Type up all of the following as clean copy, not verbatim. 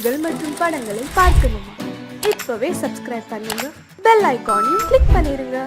பாடல்கள் மற்றும் படங்களை பார்க்கணுமா? இப்பவே சப்ஸ்கிரைப் பண்ணுங்க, பெல் ஐகானையும் கிளிக் பண்ணிருங்க.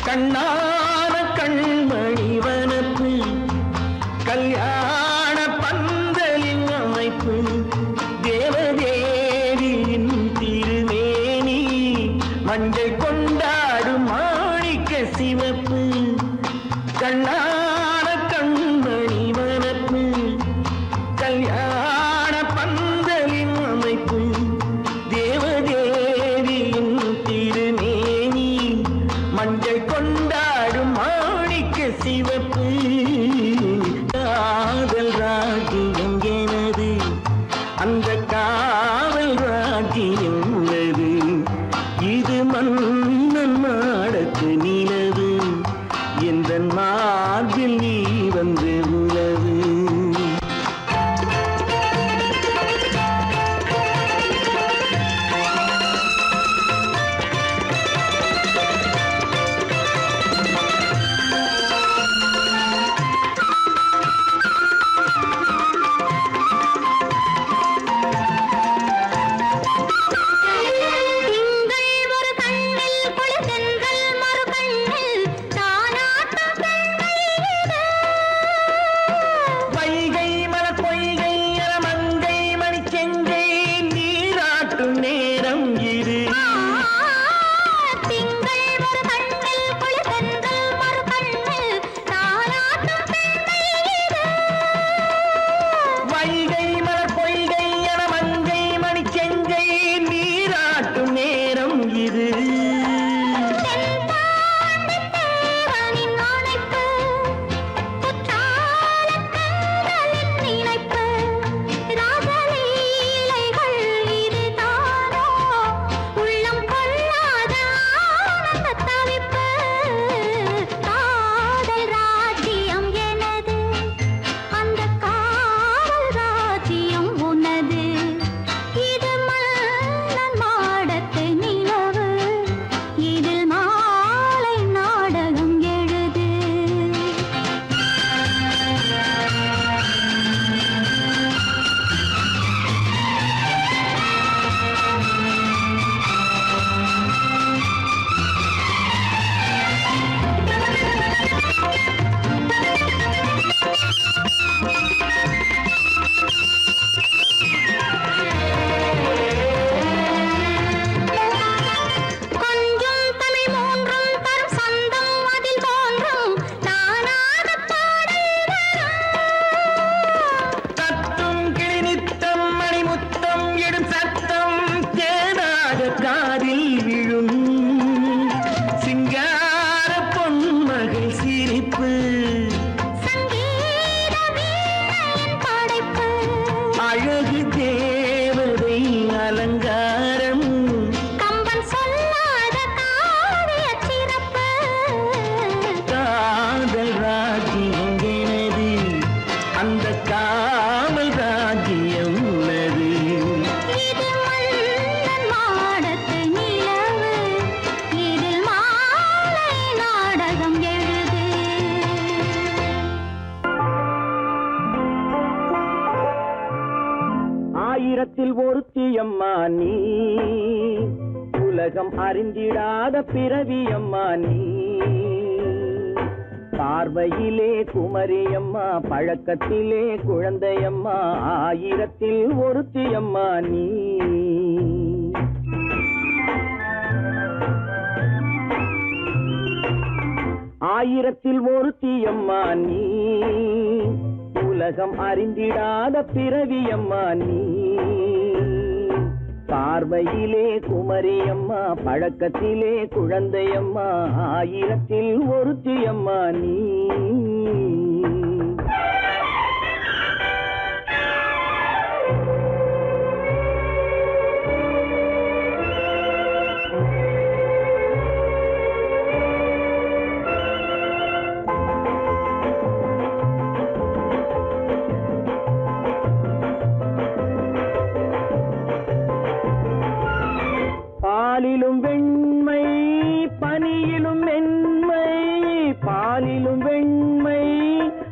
கண்ணான கண்மணி வனப்பு, கல்யாண பந்தலின் அமைப்பு, தேவதேவியின் திருமேனி, மஞ்சள் கொண்டாடும் மாணிக்க சிவப்பு. கண்ணான கண்மணி வனப்பு, கல்யாண பந்தலின் அமைப்பு, தேவதேவியின் திருமேனி, மஞ்சள் கொண்டாடும் மாணிக்க சிவப்பு. காதல் ராஜ்யம் எனது, அந்த காவல் ராஜ்யம் உள்ளது. இது மன்னன் மாடத்து நிலவு, எந்த மார்பில் நீ வந்து உலவு. அழகு தேவதை அலங்காரம் கம்பன் சொல்லாத காவிய சிறப்பு காதல் ராஜ்யம் எனது அந்த காவல் ராஜ்யம் உள்ளது இது மன்னன் மாடத்து நிலவு இதில் மாலை நாடகம் எழுது ஆயிரத்தில் ஒருத்தியம்மா நீ உலகம் அறிந்திடாத பிறவியம்மா நீ பார்வையிலே குமரியம்மா பழக்கத்திலே குழந்தையம்மா ஆயிரத்தில் ஒருத்தியம்மா நீ ஆயிரத்தில் ஒருத்தியம்மா நீ உலகம் அறிந்திடாத பிறவியம்மா நீ பார்வையிலே குமரியம்மா பழக்கத்திலே குழந்தையம்மா ஆயிரத்தில் ஒருத்தியம்மா நீ பாலிலும் வெண்மை பனியிலும் மென்மை பாலிலும் வெண்மை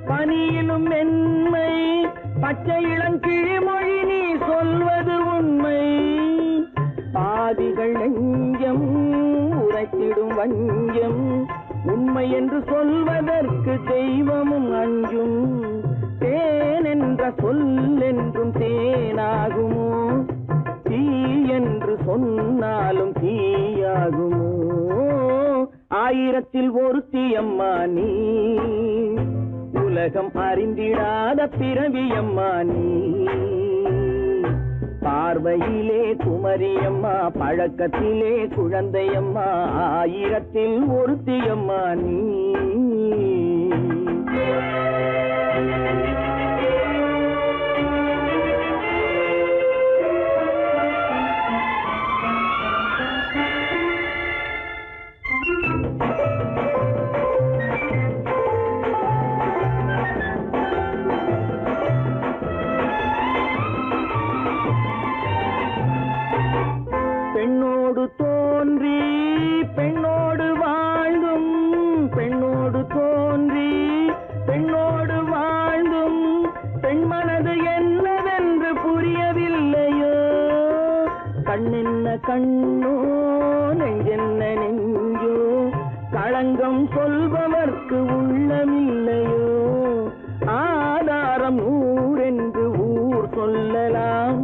பனியிலும் மென்மை பச்சை இளங்கிழிமொழி நீ சொல்வது உண்மை பாதிகள் நெஞ்சம் உரைத்திடும் வஞ்சம் உண்மை என்று சொல்வதற்கு தெய்வமும் அஞ்சும் தேன் என்ற சொல் என்றும் தேனாகுமோ தீ என்று சொன்னாலும் தீயாகுமோ ஆயிரத்தில் ஒருத்தியம்மா நீ உலகம் அறிந்திடாத பிறவியம்மா நீ பார்வையிலே குமரியம்மா பழக்கத்திலே குழந்தையம்மா ஆயிரத்தில் ஒருத்தியம்மா நீ பெண்ணோடு தோன்றி பெண்ணோடு வாழ்ந்தும் பெண்ணோடு தோன்றி பெண்ணோடு வாழ்ந்தும் பெண்மனது என்னவென்று புரியவில்லையோ கண்ணென்ன கண்ணோ நெஞ்சென்ன நெஞ்சோ களங்கம் சொல்பவர்க்கு உள்ளமில்லையோ ஆதாரம் ஊரென்று ஊர் சொல்லலாம்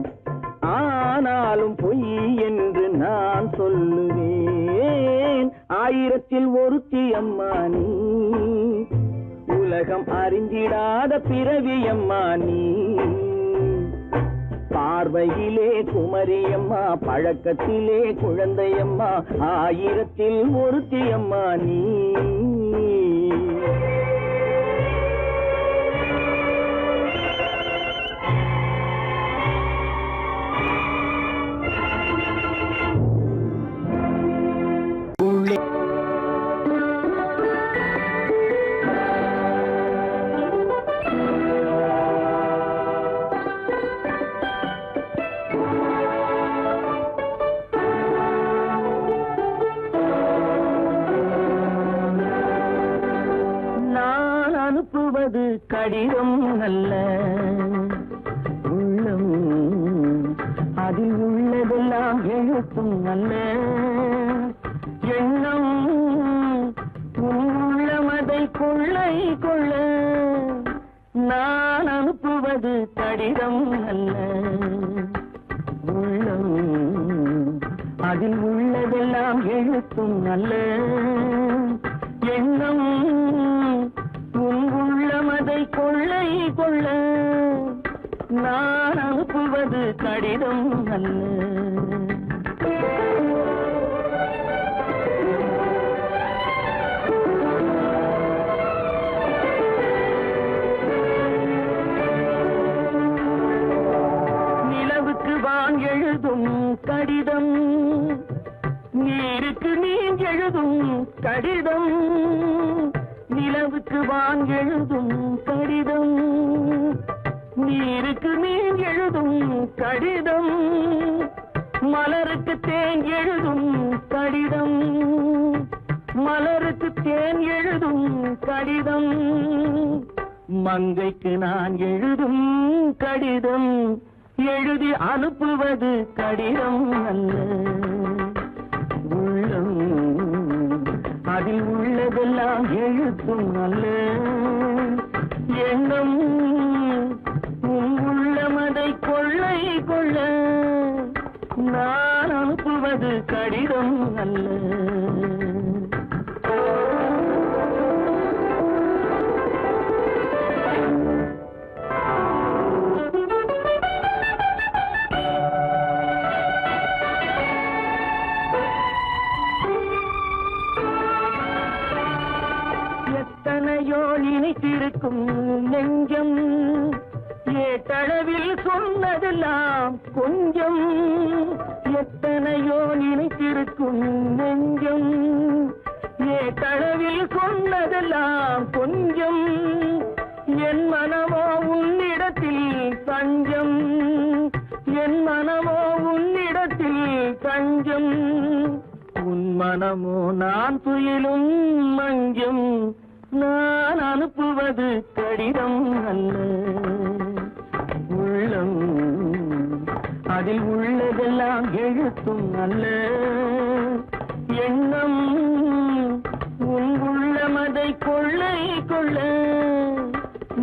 ஆனாலும் பொய் என்று நான் சொல்லுவேன் ஆயிரத்தில் ஒருத்தியம்மா நீ உலகம் அறிந்திடாத பிறவியம்மா நீ பார்வையிலே குமரியம்மா பழக்கத்திலே குழந்தையம்மா ஆயிரத்தில் ஒருத்தியம்மா நீ அனுப்புவது கடிதம் அல்ல உள்ளம் அதில் உள்ளதெல்லாம் எழுத்தும் அல்ல எண்ணம் உள்ளமதை கொள்ளை கொள்ள நான் அனுப்புவது கடிதம் அல்ல உள்ளம் அதில் உள்ளதெல்லாம் எழுத்தும் அல்ல எண்ணம் உள்ளமதை கொள்ளை கொள்ள நான் அனுப்புவது கடிதம் அல்ல கடிதம் நீருக்கு நீர் எழுதும் கடிதம் நிலவுக்கு வான் எழுதும் கடிதம் நீருக்கு நீர் எழுதும் கடிதம் மலருக்கு தேன் எழுதும் கடிதம் மலருக்கு தேன் எழுதும் கடிதம் மங்கைக்கு நான் எழுதும் கடிதம் எழுதி அனுப்புவது கடிதம் அல்ல உள்ளம் அதில் உள்ளதெல்லாம் எழுத்தும் அல்ல எண்ணம் உன் உள்ளமதை கொள்ளை கொள்ள நான் அனுப்புவது கடிதம் அல்ல எத்தனையோ நினைத்திருக்கும் நெஞ்சம் ஏட்டளவில் சொன்னதெல்லாம் கொஞ்சம் எத்தனையோ நினைத்திருக்கும் நெஞ்சம் ஏட்டளவில் சொன்னதெல்லாம் கொஞ்சம் என் மனமோ உன்னிடத்தில் தஞ்சம் என் மனமோ உன்னிடத்தில் தஞ்சம் உன் மனமோ நான் துயிலும் மஞ்சம் நான் அனுப்புவது கடிதம் அல்ல உள்ளம் அதில் உள்ளதெல்லாம் எழுத்தும் அல்ல எண்ணம் உன் உள்ளமதை கொள்ளை கொள்ள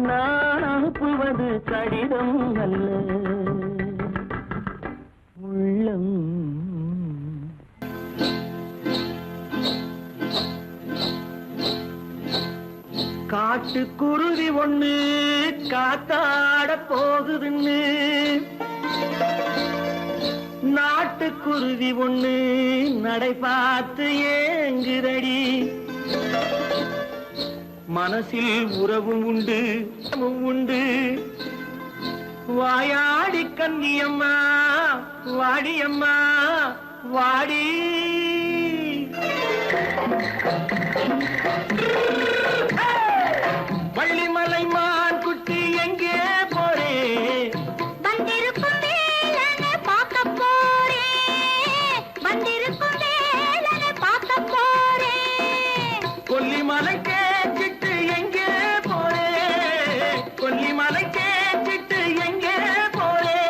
நான் அனுப்புவது கடிதம் அல்ல உள்ளம் காட்டுக்குருவி ஒண்ணு காத்தாட போகுதுன்னு நாட்டுக்குருவி ஒண்ணு நடை பார்த்து ஏங்குதடி மனசில் உறவும் உண்டு உண்டு வாயாடி கன்னியம்மா வாடியம்மா வாடி வள்ளிமலை மான் குட்டி எங்கே போறே வந்திருக்கும் வேலனை பார்க்க போறேன் வந்திருக்கும் வேலனை பார்க்க போறேன் கொல்லிமலை கேச்சிட்டு எங்கே போறே கொல்லிமலை கேச்சிட்டு எங்கே போறே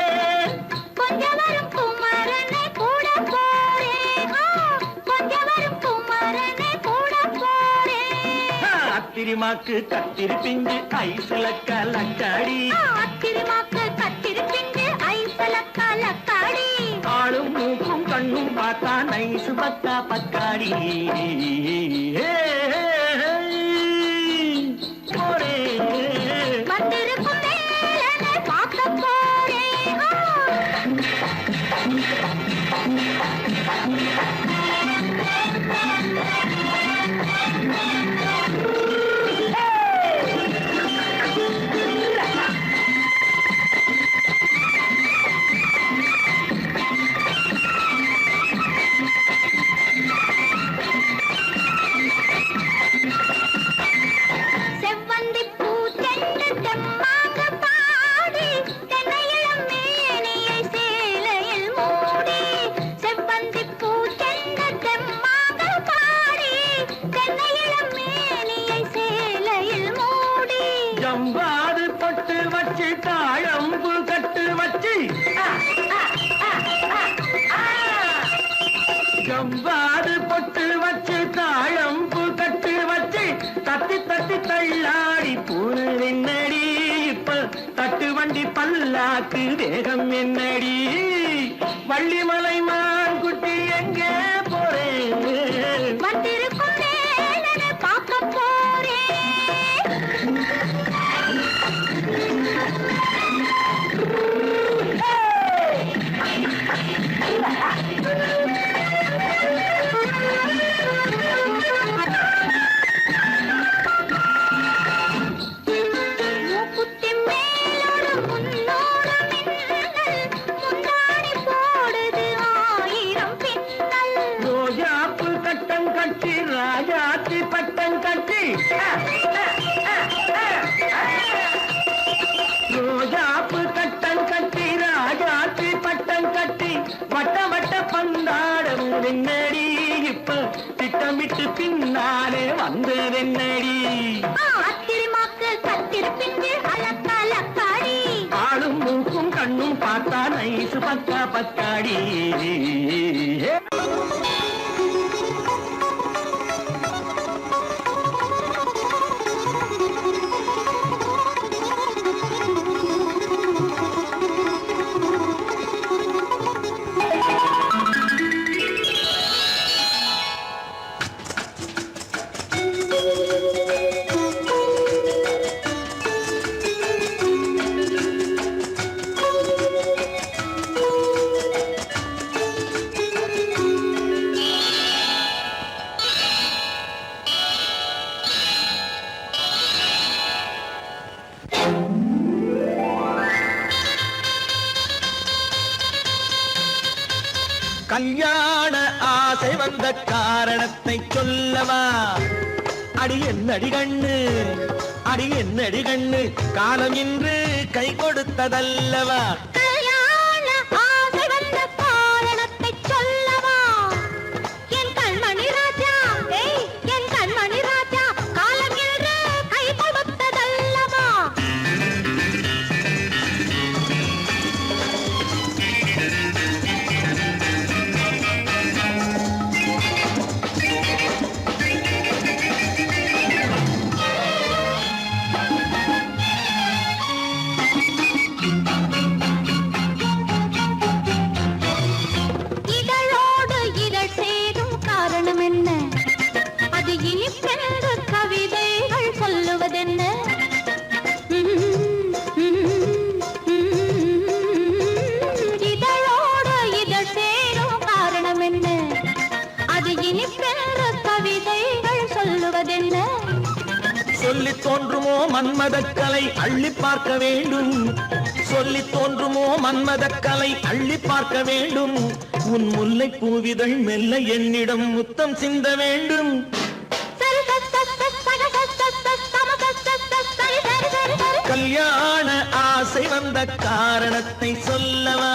கொஞ்சம் வரும் குமரனை கூட போறேன் கொஞ்சம் வரும் குமரனை கூட போறேன் அத்திரிமாக்கு கத்திரி பிஞ்சு ஐசுல கலக்காடி அத்திரிமாக்கு கத்திரி பிஞ்சு ஐசுல கலக்காடி ஆளும் மூக்கும் கண்ணும் பார்த்தா நைசு பத்தா பக்காடி போரே வந்திருக்கும் வேலனை பார்க்க போறேன் செவ்வந்தி பூ தென்று தெம்மாக பாடி தென்னையிளம் மேனியை சேலையில் மூடி செவ்வந்தி பூ தென்று தெம்மாக பாடி தென்னையிளம் மேனியை சேலையில் மூடி ஜம்பாது பட்டு வச்சு தாழம்பு கட்டு வச்சு ஜம்பாது பொட்டு வச்சு தாழம்பு கட்டு வச்சு தத்தி தத்தி தள்ளாடி பூனை என்னடி இப்ப தட்டு வண்டி பல்லாக்கு வேகம் என்னடி வள்ளிமலை மான் குட்டி எங்கே போறேன் வந்திருக்கும் வேலனை பார்க்க போறேன் மூக்குத்தி மேலோடு முன்னோடு மின்னல் முந்தாடி போடுது போனதென்னடி இப்ப திட்டமிட்டு பின்னாலே வந்ததென்னடி ஆத்திரமாக்கு கத்திருப்பிஞ்சு அலக்காடி ஆளும் மூக்கும் கண்ணும் பார்த்தா நைசு பக்கா பக்காடி கல்யாண ஆசை வந்த காரணத்தை சொல்லவா அடி என்னடி கண்ணு காலம் இன்று கை கொடுத்ததல்லவா கல்யாண ஆசை வந்த காரணத்தை சொல்லவா என் கண்மணி ராஜா என் கண்மணி ராஜா காலம் என்று கை கொடுத்ததல்லவா சொல்லித் தோன்றுமோ மன்மதக்கலை அள்ளி பார்க்க வேண்டும் சொல்லித் தோன்றுமோ மன்மதக்கலை அள்ளி பார்க்க வேண்டும் உன் முல்லை பூவிதழ் மெல்ல என்னிடம் முத்தம் சிந்த வேண்டும் கல்யாண ஆசை வந்த காரணத்தை சொல்லவா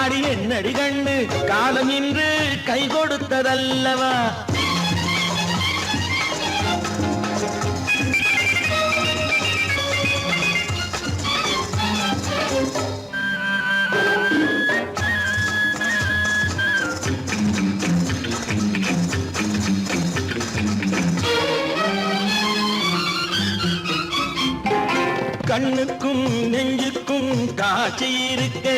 அடி என்னடி கண்ணு காலம் இன்று கை கொடுத்ததல்லவா கண்ணுக்கும் நெஞ்சுக்கும் காட்சி இருக்க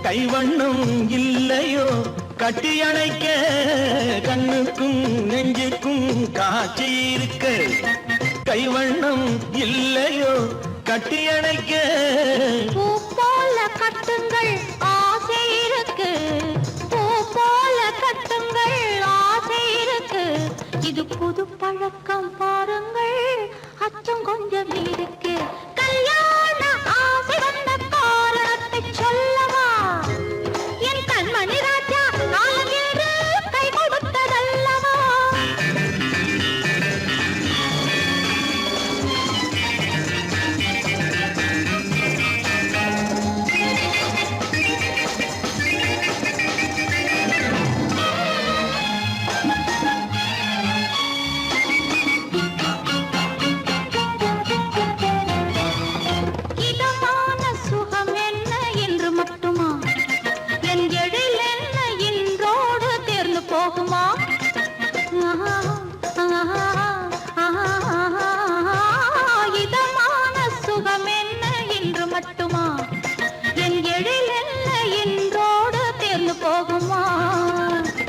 கைவண்ணம் இல்லையோ கட்டி அணைக்க கண்ணுக்கும் நெஞ்சுக்கும் காட்சி இருக்க கைவண்ணம் இல்லையோ கட்டி அணைக்க பூ போல கட்டுங்கள் ஆசை இருக்கு பூ போல கட்டுங்கள் ஆசை இருக்கு இது புது பழக்கம் பாருங்கள் அச்சம் கொஞ்சம் இருக்கு கல்யாண ஆசை வந்த காரணத்தை சொல்லவா என் கண்மணி ராஜா காலம் என்று கை கொடுத்ததல்லவா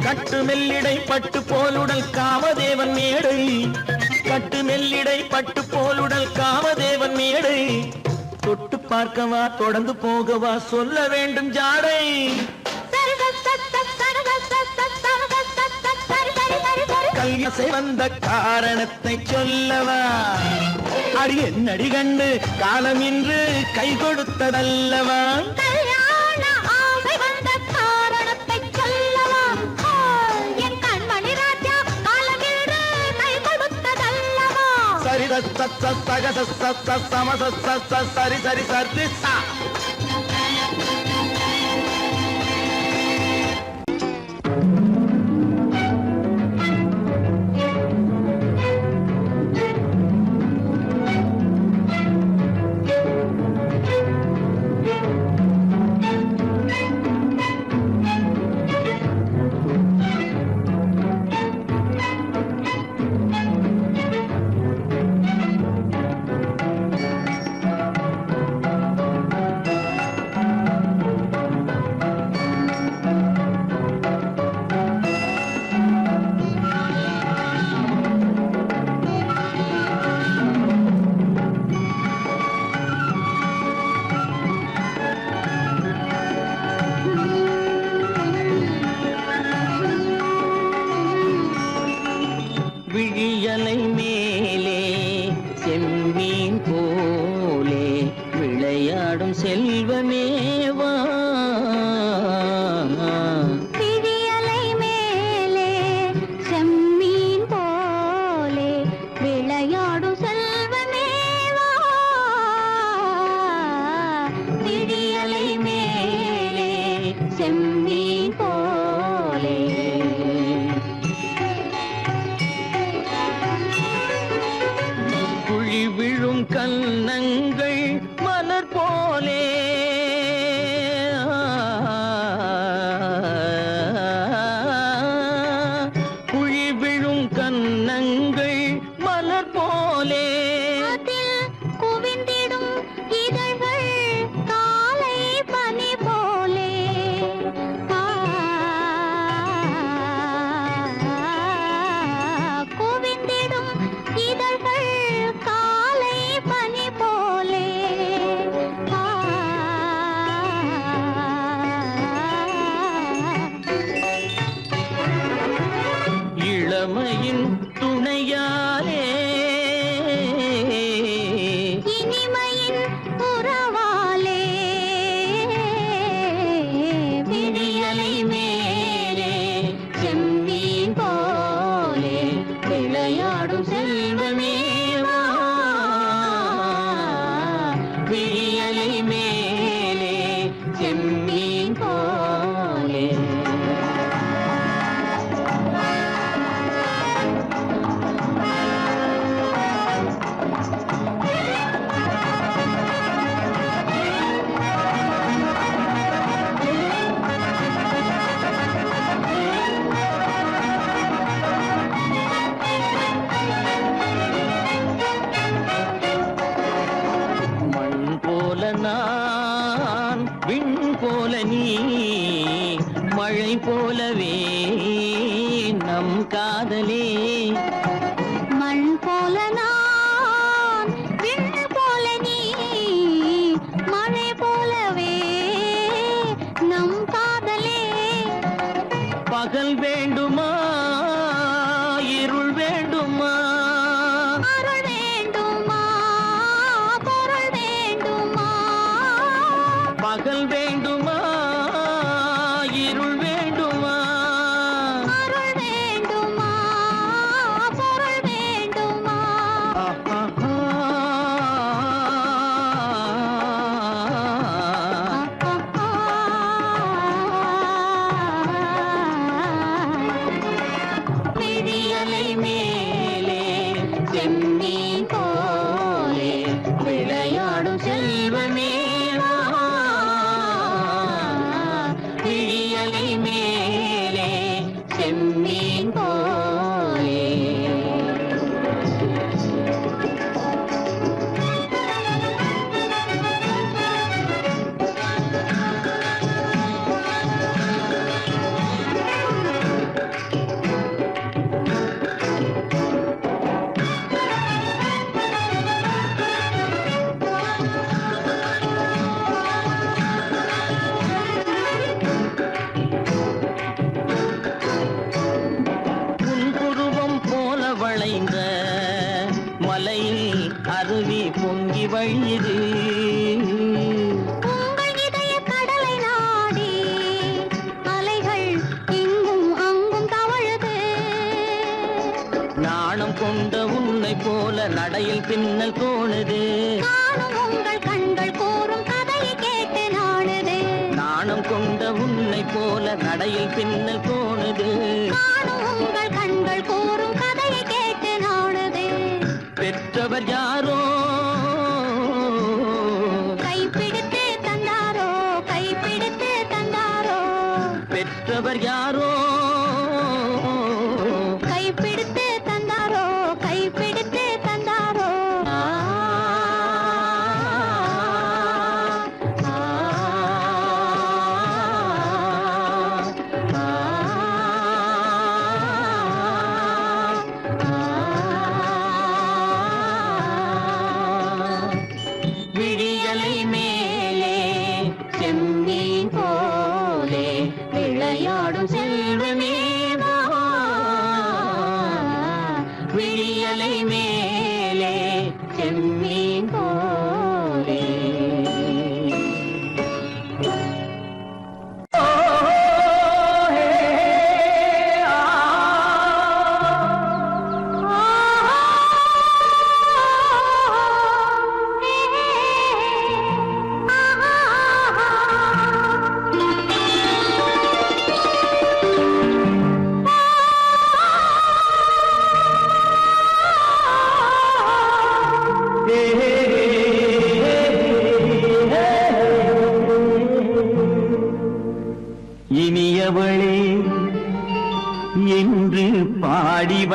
கட்டு மெல்லிடை பட்டு போலுடல் காமதேவன் மேடை கட்டு மெல்லிடை பட்டு போலுடல் காமதேவன் மேடை தொட்டு பார்க்கவா தொடர்ந்து போகவா சொல்ல வேண்டும் ஜாடை கல்யாசை வந்த காரணத்தை சொல்லவா அடி என்னடி கண்டு காலம் இன்று கை கொடுத்ததல்லவா சரி சரி சரி சா கன்னங்கள் மலர் போலே குழி விழும் கன்னங்கள் மலர் போலே குவிந்திடும் இதழ்கள் காலை பனி போலே குவிந்திடும் இதழ்கள் காலை பனி போலே இளமையின் துணையாலே இனிமையின் உறவாலே விடியலை மேலே செம்மீன் போலே விளையாடும் செல்வமேவா விடியலை மேலே செம்மீன் போலே மண் போல நான் விண் போல நீ மழை போலவே நம் காதலே மண் போல நான் விண் போல நீ மழை போலவே நம் காதலே பகல் வேண்டுமா இருள் வேண்டுமா அருள் வேண்டுமா பொருள் வேண்டுமா பகல் வேண்டுமா இருள் வேண்டுமா அருள் வேண்டுமா பொருள் வேண்டுமா விடியலை மேலே செம்மீன் போலே விளையாடும் செல்வமேவா விடியலை மேலே செம்மீன் போலே புன்புருவம் போல வளைந்த மலையில் அருவி பொங்கி வழியுது உங்கள் இதய கடலை நாடி அலைகள் இங்கும் அங்கும் தவழுது நாணம் கொண்ட உன்னை போல நடையில் பின்னல் தோணுது காணும் உங்கள் கண்கள் கூறும் கதையை கேட்டு நாடுது நாணம் கொண்ட உன்னை போல நடையில் பின்னல் தோணுது காணும் உங்கள் கண்கள் கூறும் கதையை கேட்டு நாடுது பெற்றவர் யாரோ கைப்பிடித்து தந்தாரோ கைப்பிடித்து தந்தாரோ பெற்றவர் யாரோ கைப்பிடித்து தந்தாரோ கைப்பிடித்து தந்தாரோ விடியலை மேலே செம்மீன் போலே விளையாடும் செல்வமேவா விடியலை மேலே செம்மீன் போலே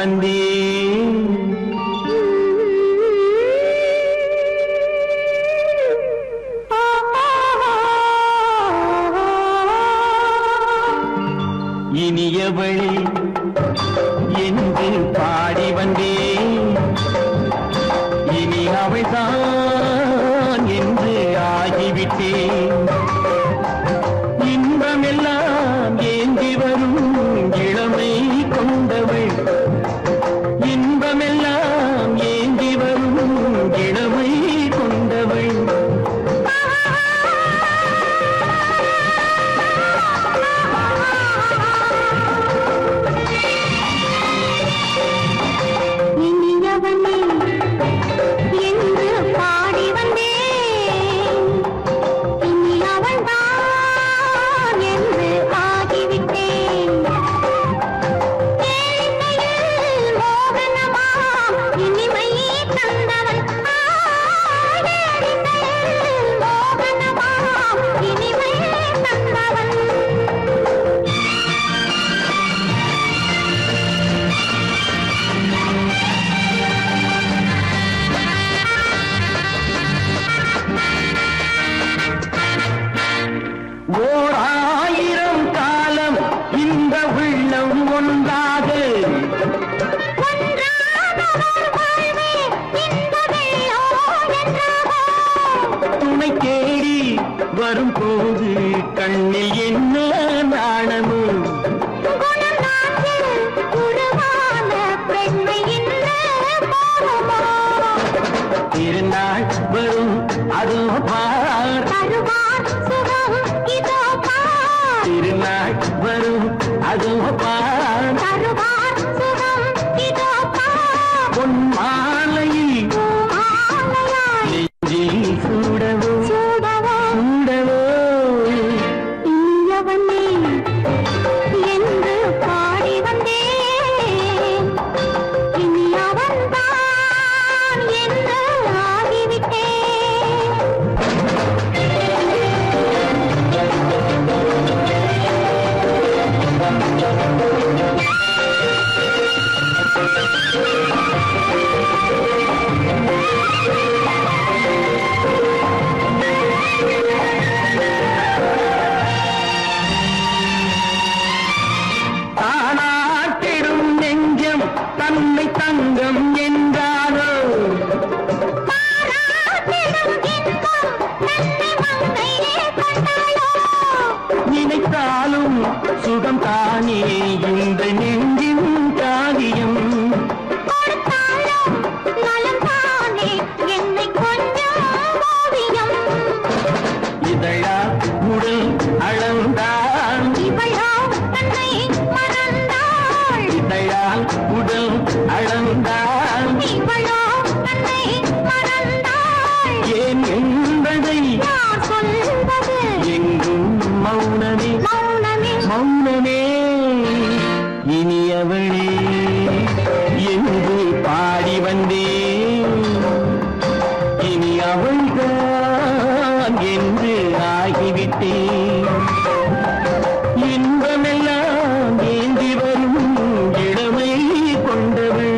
வந்தேன். இனியவளே என்று பாடி வந்தேன். இனி அவள்தான் என்று ஆகிவிட்டேன். இன்பமெல்லாம் ஏந்தி வரும் இளமை கொண்டவள். இன்பமெல்லாம் ஏந்தி வரும் இளமை கொண்டவள். இனியவனே என்று பாடி வந்தேன். இனி அவள்தான் என்று ஆகிவிட்டேன். கேளிக்கையில் மோகனமாம் இனிமை தந்தவன். கேளிக்கையில் மோகனமாம் இனிமை தந்தவன். ஓர் ஆயிரம் காலம் இந்த உள்ளம் ஒன்றாக துணை தேடி வரும்போது கண்ணில் என்ன நாணமும். திருநாள் வரும் அதோ பார். திருநாள் வரும் அதோ பார். பொன் மாலையில் நெஞ்சில் சூடவோ சூடவோ. என்று பாடி வந்தேன். இனி அவன்தான் என்று ஆகிவிட்டேன். தானாட்டிடும் நெஞ்சம் தன்னை தங்கம் என்றாரோ. நினைத்தாலும் சுகம் தானே இந்த நெஞ்சின் காரியம். இதழா உடல் அளந்தாள். இதழால் உடல் அளந்தாள். ஏன் என்பதை எங்கும் மௌனமே மௌனமே. இனியவளே என்று பாடி வந்தேன். இனி அவள்தான் என்று ஆகிவிட்டேன். இன்பமெல்லாம் ஏந்தி வரும் இளமை கொண்டவள்.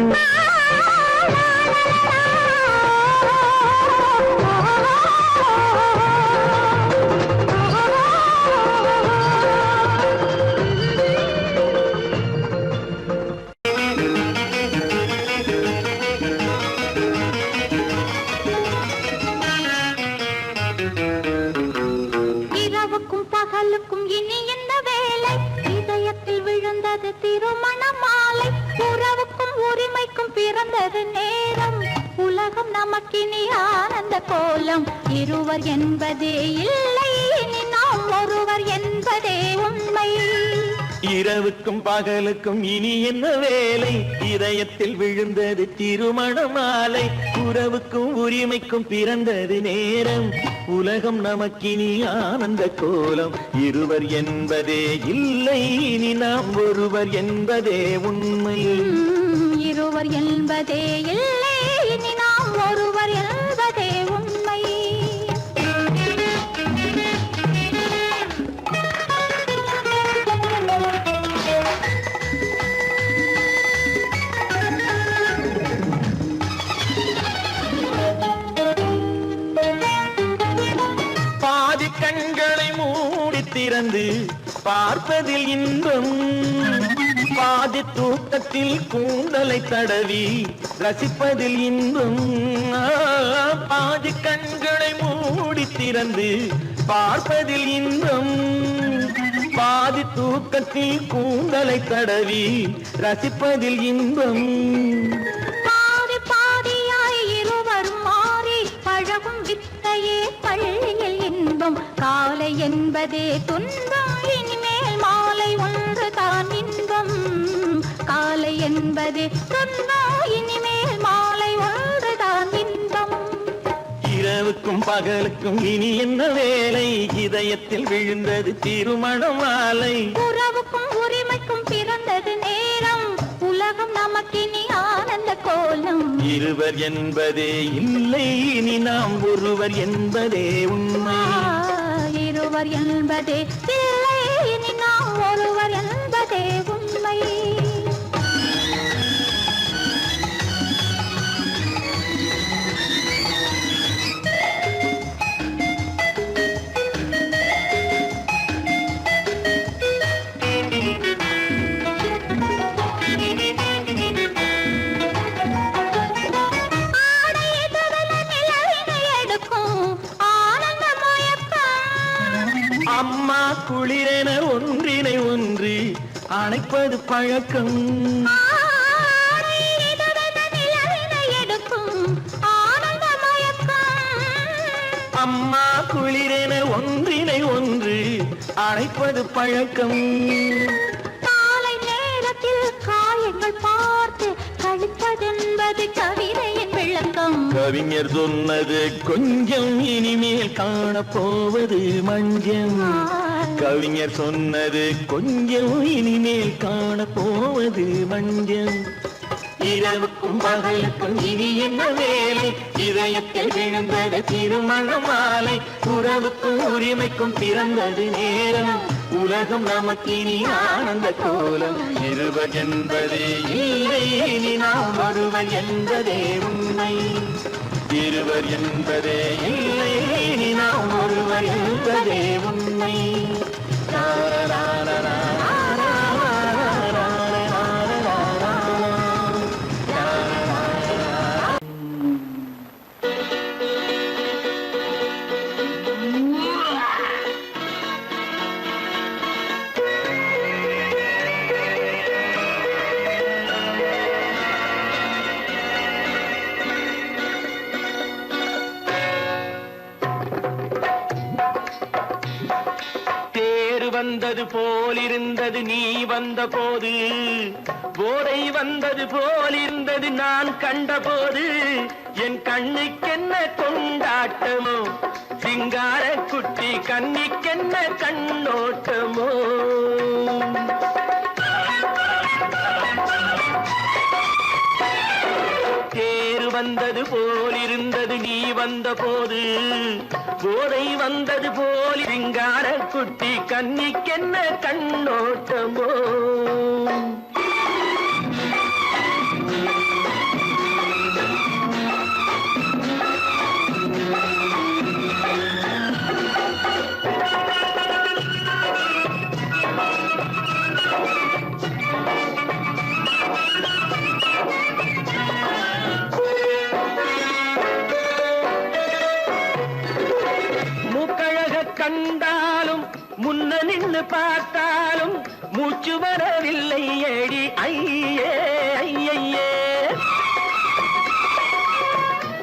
இரவுக்கும் பகலுக்கும் இனி என்ன வேலை? இதயத்தில் விழுந்தது திருமண மாலை. உறவுக்கும் உரிமைக்கும் பிறந்தது நேரம். உலகம் நமக்கினி ஆனந்த கோலம். இருவர் என்பதே இல்லை, இனி நாம் ஒருவர் என்பதே உண்மை. இரவுக்கும் பகலுக்கும் இனி என்ன வேலை? இதயத்தில் விழுந்தது திருமண மாலை. உறவுக்கும் உரிமைக்கும் பிறந்தது நேரம். உலகம் நமக்கினி ஆனந்த கோலம். இருவர் என்பதே இல்லை, இனி நாம் ஒருவர் என்பதே உண்மை. இருவர் என்பதே இல்லை, இனி நாம் ஒருவர் என்பதே உண்மை. கண்களை மூடி திறந்து பார்ப்பதில் இன்பம், பாதி தூக்கத்தில் கூந்தலை தடவி ரசிப்பதில் இன்பம். பாதி கண்களை மூடி திறந்து பார்ப்பதில் இன்பம், பாதி தூக்கத்தில் கூந்தலை தடவி ரசிப்பதில் இன்பம். பாதி பாதியாய் இருவரும் மாறி பழகும் வித்தையே பள்ளியில் இன்பம். காலை என்பதே துன்பம், இனிமேல் மாலை ஒன்று தான் இன்பம். காலை என்பதே துன்பம், இனிமேல் மாலை ஒன்று தான் இன்பம். இரவுக்கும் பகலுக்கும் இனி என்ன வேலை, இதயத்தில் விழுந்தது திருமண மாலை. உறவுக்கும் உரிமைக்கும் பிறந்தது நேரம், உலகம் நமக்கினி ஆனந்த கோலம். இருவர் என்பதே இல்லை, இனி நாம் ஒருவர் என்பதே உண்மை. இருவர் என்பதே இல்லை, இனி நாம் ஒருவர் என்பதே உண்மை. அம்மா குளிரென ஒன்றினை ஒன்று அணைப்பது பழக்கம், அம்மா குளிரென ஒன்றினை ஒன்று அணைப்பது பழக்கம். காலை நேரத்தில் காயங்கள் பார்த்து கழிப்பதென்பது கவிதையின் விளக்கம். கவிஞர் சொன்னது கொஞ்சம், இனிமேல் காணப்போவது மஞ்சம். கவிஞர் சொன்னது கொஞ்சம், இனிமேல் காணப்போவது மஞ்சம். இரவுக்கும் பகலுக்கும் இனி என்ன வேலை, இதயத்தில் விழுந்தது திருமண மாலை. உறவுக்கும் உரிமைக்கும் பிறந்தது நேரம், உலகம் நமக்கினி ஆனந்த கோலம். இருவர் என்பதே இல்லை, இனி நாம் ஒருவர் என்பதே உண்மை. இருவர் என்பதே இல்லை, இனி நாம் ஒருவர் என்பதே உண்மை. வந்தது போலிருந்தது நீ வந்த போது, போதை வந்தது போலிருந்தது நான் கண்டபோது. என் கண்ணுக்கென்ன கொண்டாட்டமோ, சிங்கார குட்டி கண்ணிக்கென்ன கண்ணோட்டமோ. தேர் வந்தது போலிருந்தது நீ வந்த போது, போதை வந்தது போல் சிங்கார குட்டி கண்ணிக்கென்ன கண்ணோட்டமோ. கண்டாலும் முன்ன நின்னு பார்த்தாலும் மூச்சு வரவில்லை ஏடி ஐயே ஐயே.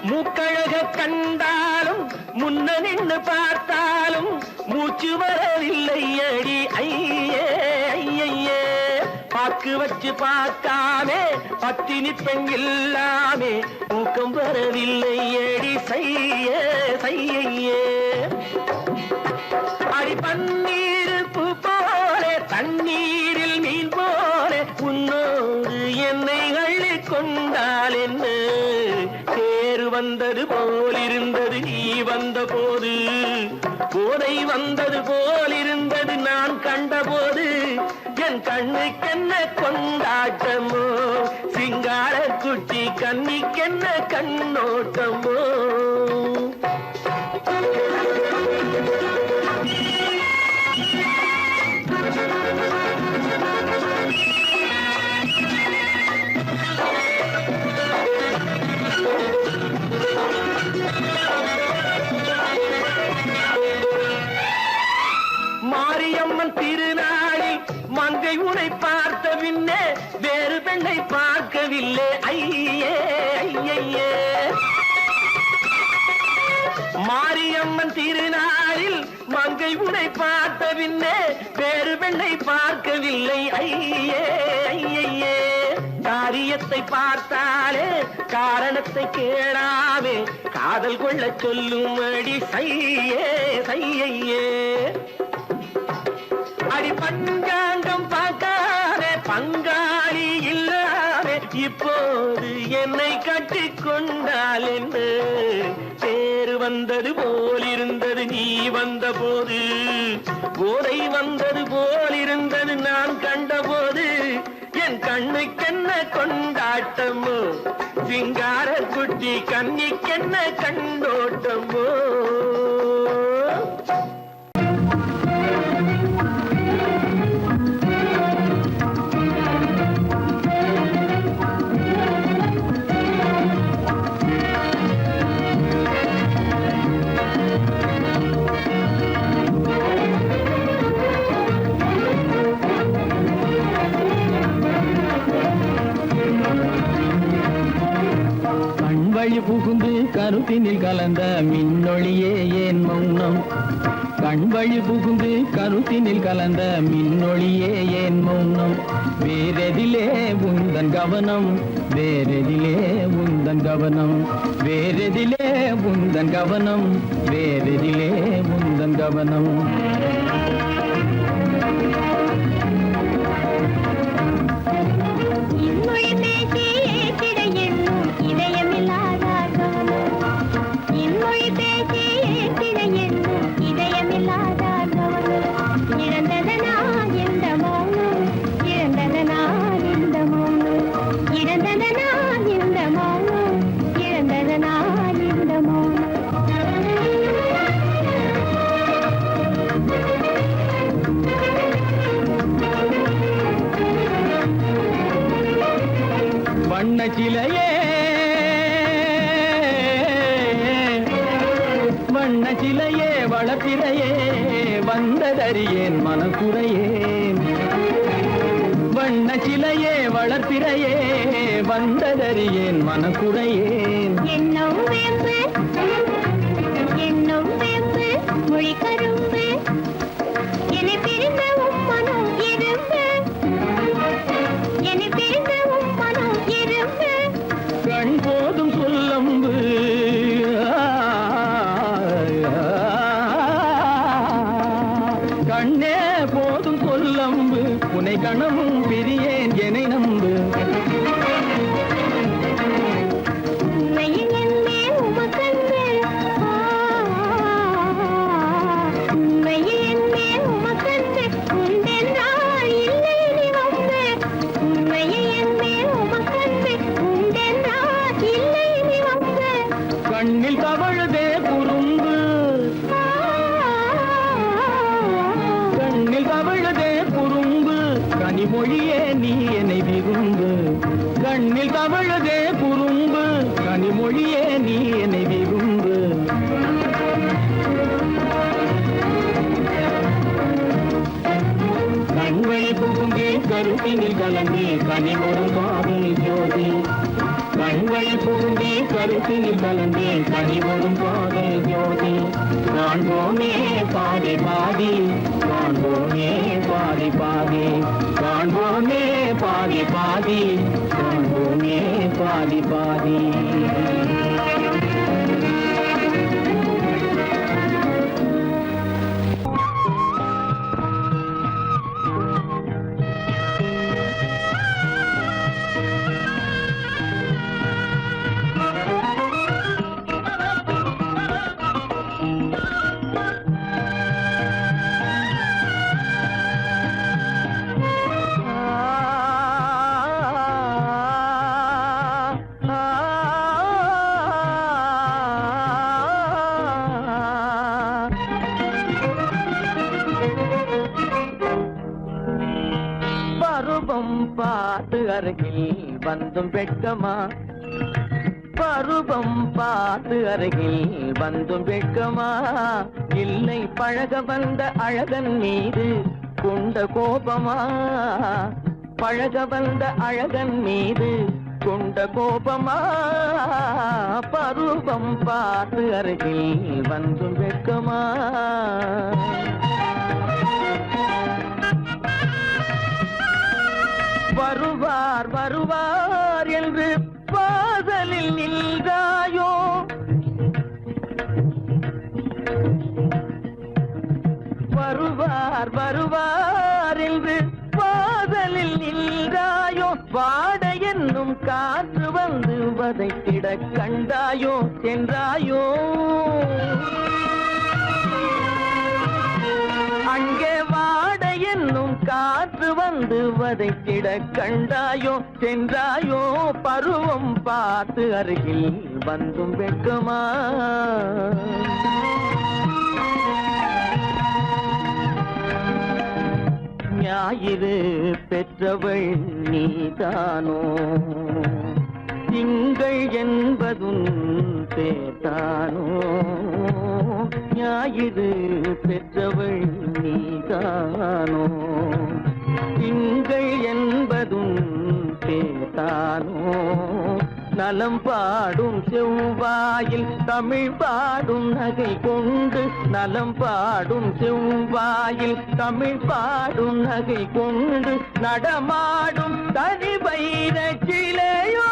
மூக்கழக கண்டாலும் முன்ன நின்னு பார்த்தாலும் மூச்சு வரவில்லை ஏடி ஐயே ஐயே. பாக்கு வச்சு பார்க்காமே பத்தினி பெண் இல்லாமே ஊக்கம் வரவில்லை ஏடி செய்ய செய்யே. அடி பன்னீர் பூ போலே தண்ணீரில் மீன் போலே உன்னோடு என்னை அள்ளி கொண்டால் என்ன. தேர் வந்தது போலிருந்தது நீ வந்த போது, போதை வந்தது போலிருந்தது நான் கண்டபோது. என் கண்ணுக்கென்ன கொண்டாட்டமோ, சிங்கார குட்டி கண்ணிக்கென்ன கண்ணோட்டமோ. மாரியம்மன் திருநாளில் மங்கை உனை பார்த்த பின்னே வேறு பெண்ணை பார்க்கவில்லை ஐயே ஐயே. காரியத்தை பார்த்தாலே காரணத்தை கேளாமே காதல் கொள்ள சொல்லும்படி சையே சையே. அடி பஞ்சாங்கம் பார்க்காதே பங்காளி இல்லாதே இப்போது என்னை கட்டிக்கொண்டால் என்று பேரு வந்தது போலிருந்தது நீ வந்த போது போதை வந்தது போலிருந்தது நான் கண்டபோது என் கண்ணுக்கென்ன கொண்டாட்டமோ சிங்கார குட்டி கண்ணிக்கென்ன கண்டோட்டமோ. வழி புகுந்து கருத்தினில் கலந்த மின்னொளியே ஏன் மௌனம். கண் வழி புகுந்து கருத்தினில் கலந்த மின்னொளியே ஏன் மௌனம். வேறெதிலே உந்தன் கவனம் வேறெதிலே உந்தன் கவனம் வேறெதிலே உந்தன் கவனம் வேறெதிலே உந்தன் கவனம். வண்ணச்சிலையே வண்ணச்சிலையே வளப்பிறையே வந்ததறியேன் மனக்குறையேன். வண்ணச்சிலையே வளர்ப்பிறையே வந்ததறியேன் மனக்குறையேன். என்னும் வேம்பு மொழி கரும்பு என்னை பிரிந்த உம்மனும் இரும்பு என்னை பிரிந்த உம்மனும் இரும்பு. கண் போதும் சொல்லம்பு கண்ணே போதும் சொல்லம்பு உனை கணமும் பிரியேன் என்னை நம்பு. உண்மையில் என்னே உமக்கன்று உண்மையில் என்னே உமக்கன்று உண்டென்றால் இல்லை நீ வம்பு. உண்மையில் என்னே உமக்கன்று உண்டென்றால் இல்லை நீ வம்பு. கண்ணில் தவழுதே குறும்பு கண்ணில் தவழுதே குறும்பு கனிமொழியே நீ என்னை விரும்பு. கண்ணில் தவழுதே குறும்பு கனிமொழியே நீ என்னை விரும்பு. கண்வழி புகுந்தே கருத்தினில் கலந்தே கனிமொரு காதல் ஜோதி. கண்வழி புகுந்தே கருத்தினில் கலந்தே கனிமொரும் காதல் ஜோதி. காண்போமே பாதி பாதி காண்போமே பாதி பாதி காண்போமே பாதி பாதி காண்போமே பாதி பாதி. பருவம் பார்த்து அருகில் வந்தும் வெட்கமா பருவம் பார்த்து அருகில் வந்தும் வெட்கமா இல்லை பழக வந்த அழகன் மீது கொண்ட கோபமா பழக வந்த அழகன் மீது கொண்ட கோபமா பருவம் பார்த்து அருகில் வந்தும் வெட்கமா வருவார் வருவார் என்று வாசலில் நின்றாயோ வருவார் வருவார் என்று வாசலில் நின்றாயோ வாட என்னும் காற்று வந்து வதைத்திட கண்டாயோ சென்றாயோ அங்கே வாட என்னும் காற்று வந்து வதைத்திட கண்டாயோ சென்றாயோ பருவம் பார்த்து அருகில் வந்தும் வெட்கமா ஞாயிறு பெற்றவள் நீதானோ திங்கள் என்பதும் பேத்தானோ ஞாயிறு பெற்றவள் நீதானோ திங்கள் என்பதும் பேத்தானோ நலம் பாடும் செவ்வாயில் தமிழ் பாடும் நகை கொண்டு நலம் பாடும் செவ்வாயில் தமிழ் பாடும் நகை கொண்டு நடமாடும் தனி வைர சிலையோ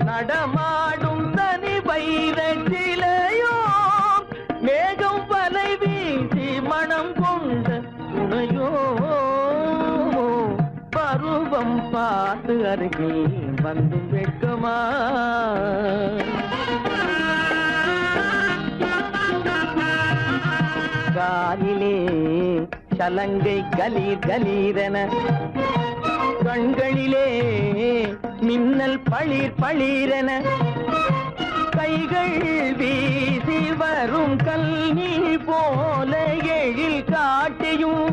நடமாடும் தனி வைர சிலையோ மேகம் வலை வீசி மனம் கொண்ட துணையோ பருவம் பார்த்து அருகில் வந்து வெட்கமா காலிலே சலங்கை கலீர் கலீரென கண்களிலே மின்னல் பளிர் பளிரென கைகள் வீசி வரும் கல்நீர் போல எழில் காட்டியும்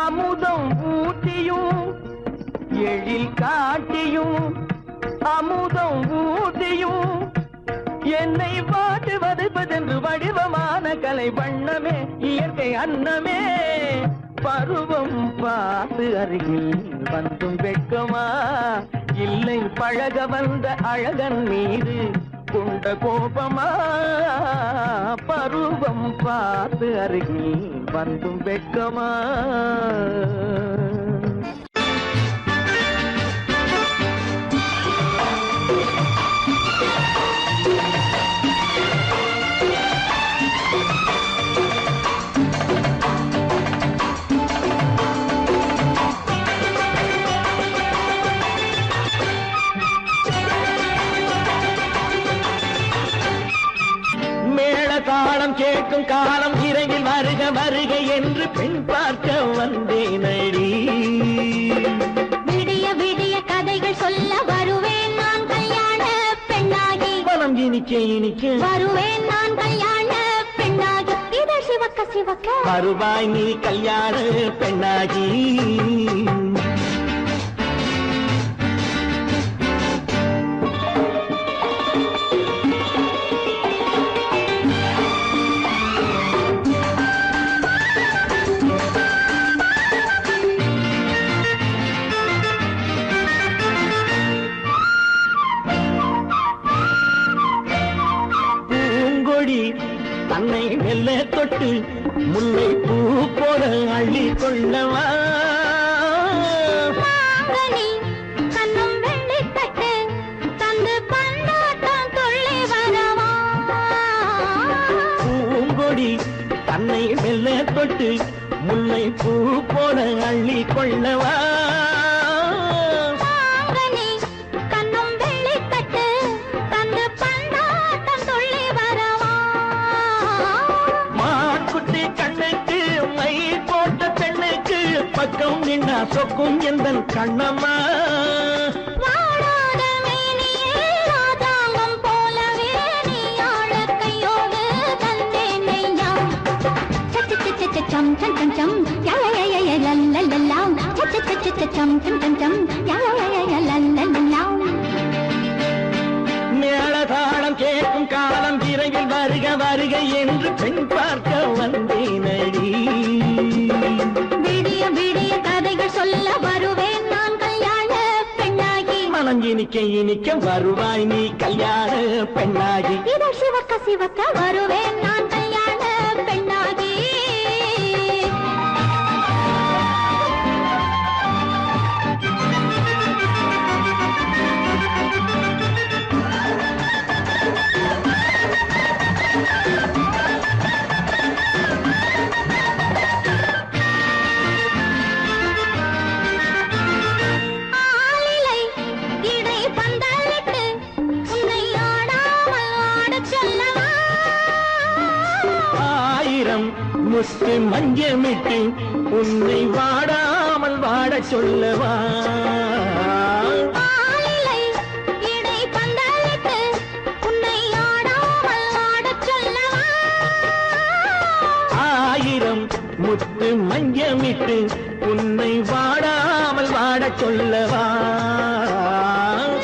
அமுதம் ஊட்டியும் எழில் காட்டியும் அமுதம் ஊட்டியும் என்னை பாட்டு வதைப்பதென்று வடிவமான கலை வண்ணமே இயற்கை அன்னமே பருவம் பார்த்து அருகில் வந்தும் வெட்கமா இல்லை பழக வந்த அழகன் மீது கொண்ட கோபமா பருவம் பார்த்து அருகில் வந்தும் வெட்கமா தாளம் கேட்கும் காலம் இறையில் வருக வருக என்று பெண் பார்க்க வந்தேனடி விடிய விடிய கதைகள் சொல்ல வருவேன் நான் கல்யாண பெண்ணாகி மனம் இனிக்க இனிக்க வருவேன் நான் கல்யாண பெண்ணாகி இதை சிவக்க சிவக்க வருவாய் நீ கல்யாண பெண்ணாகி தன்னை மெல்ல தொட்டு முல்லை பூ போல அள்ளி கொள்ளவா கண்ணும் வெள்ளி தட்டு தந்து பந்தாட்டம் துள்ளி வரவா பூங்கொடி தன்னை மெல்ல தொட்டு முல்லை பூ போல அள்ளி கொள்ளவா பக்கம் நின்னா சொக்கும் எந்தன் கண்ணம்மா வாழாத மேனியே ராஜாங்கம் போலவே நீ ஆழ கையோடு தந்தேன் நெய்யா சச்ச சச்ச சம் சம் சம் சம் யா யா யா யா லல்லல்லா சச்ச சச்ச சம் சம் சம் சம் யா யா யா யா லல்லல்லா மேளதாளம் கேட்கும் காலம் விரைவில் வருக வருக என்று பெண் பார்க்க வந்தேனடி இனிக்க இனிக்க வருவாய் நீ கல்யாண பெண்ணாகி. இதழ் சிவக்க சிவக்க வருவேன் நான் கல்யாண பெண்ணாகி. ஆலிலை இடை பந்தலிட்டு உன்னை ஆடாமல் ஆடச் சொல்லவா? ஆயிரம் முத்து மஞ்சமிட்டு உன்னை வாடாமல் வாடச் சொல்லவா? ஆலிலை இடை பந்தலிட்டு உன்னை ஆடாமல் ஆடச் சொல்லவா? ஆயிரம் முத்து மஞ்சமிட்டு உன்னை வாடாமல் வாடச் சொல்லவா?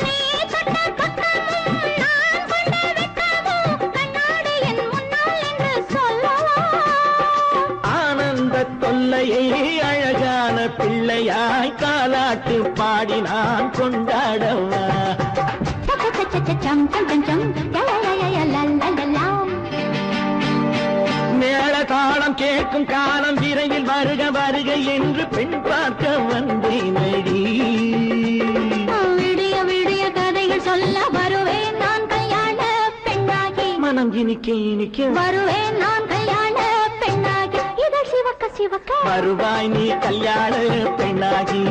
நீ தொட்ட பக்கமும் நான் கொண்ட வெட்கமும் கண்ணாடி என் முன்னால் என்று சொல்லவா? ஆனந்த தொல்லையை அழகான பிள்ளையாய் காலாட்டு பாடி நான் கொண்டாடவா? சம் சம் சம் சம் லலலலலலலலாம். மேள தாளம் கேட்கும் காலம் விரைவில் வருக வருக என்று பெண் பார்க்க வந்தேனடி. விடிய விடிய கதைகள் சொல்ல வருவேன் நான் கல்யாண பெண்ணாகி. மனம் இனிக்க இனிக்க வருவேன் நான் கல்யாண பெண்ணாகி. இதழ் சிவக்க சிவக்க வருவாய் நீ கல்யாண பெண்ணாகி.